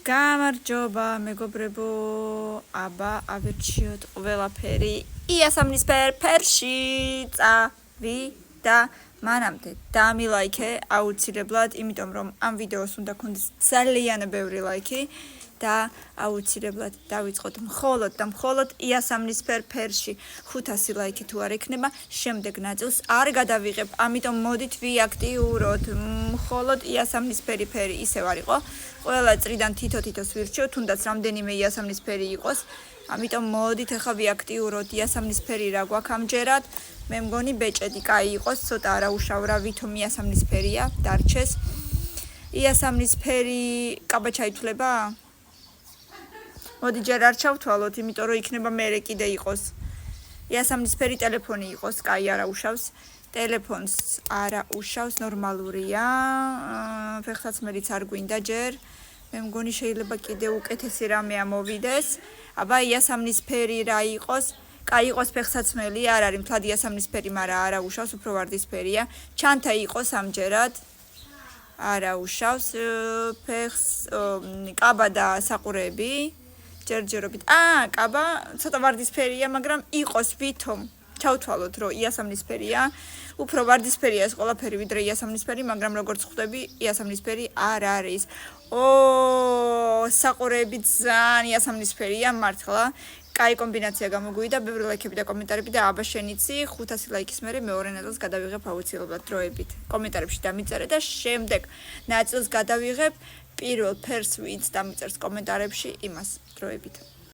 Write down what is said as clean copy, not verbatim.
გამარჯობა მეგობრებო, აბა ავირჩიოთ ყველაფერი იასამნისფერ ფერში წავიდა. მანამდე დამილაიქე აუცილებლად, იმიტომ რომ ამ ვიდეოს უნდა გქონდეს ძალიან ბევრი ლაიქი და აუცილებლად დავიწყოთ მხოლოდ იასამნისფერ ფერში 500 ლაიქი თუ არ იქნება, შემდეგ ნაწილს არ გადავიღებ, ამიტომ მოდით ვიაქტიუროთ მხოლოდ იასამნისფერი ფერი ისევ არ იყო. ყველა წრიდან თითო-თითოს ვირჩიოთ, თუნდაც რამდენიმე იასამნისფერი იყოს. ამიტომ მოდით ახლა ვიაქტიუროთ იასამნისფერი რა გვაქვს ამჯერად. მე მგონი ბეჭედი კაი იყოს, ცოტა არაუშავ ვითომ იასამნისფერია, დარჩეს. იასამნისფერი კაბა ჩაითვლება? მოდი ჯერ არ ჩავთვალოთ, იმიტომ რომ იქნება მერე კიდე იყოს. იასამნისფერი ტელეფონი იყოს, კაი არაუშავს. ტელეფონს არაუშავს, ნორმალურია. ფეხსაცმელიც არ გვინდა ჯერ. მე მგონი შეიძლება კიდე უკეთესი რამე ამოვიდეს. აბა იასამნისფერი რა იყოს? კაი იყოს ფეხსაცმელი, არ არის მთლად იასამნისფერი, მაგრამ არაუშავს, უფრო ვარდისფერია. ჩანთა იყოს ამჯერად. არაუშავს ფეხს, კაბა და საყურეები. ჯერჯერობით. კაბა ცოტა ვარდისფერია, მაგრამ იყოს ვითომ. ჩავთვალოთ, რომ იასამნისფერია. უფრო ვარდისფერია ეს ყველაფერი, ვიდრე იასამნისფერი, მაგრამ როგორც ხვდები, იასამნისფერი არ არის. საყურეები ძალიან იასამნისფერია, მართლა. კაი კომბინაცია გამოგვივიდა, ბევრი ლაიქები და კომენტარები და აბა შენიცი 500 ლაიქის მერე მეორე ნაწილს გადავიღებ აუცილებლად დროებით. კომენტარებში დამიწერე და შემდეგ ნაწილს გადავიღებ პირველ ფერს ვინც დამიწერს კომენტარებში იმას დროებით.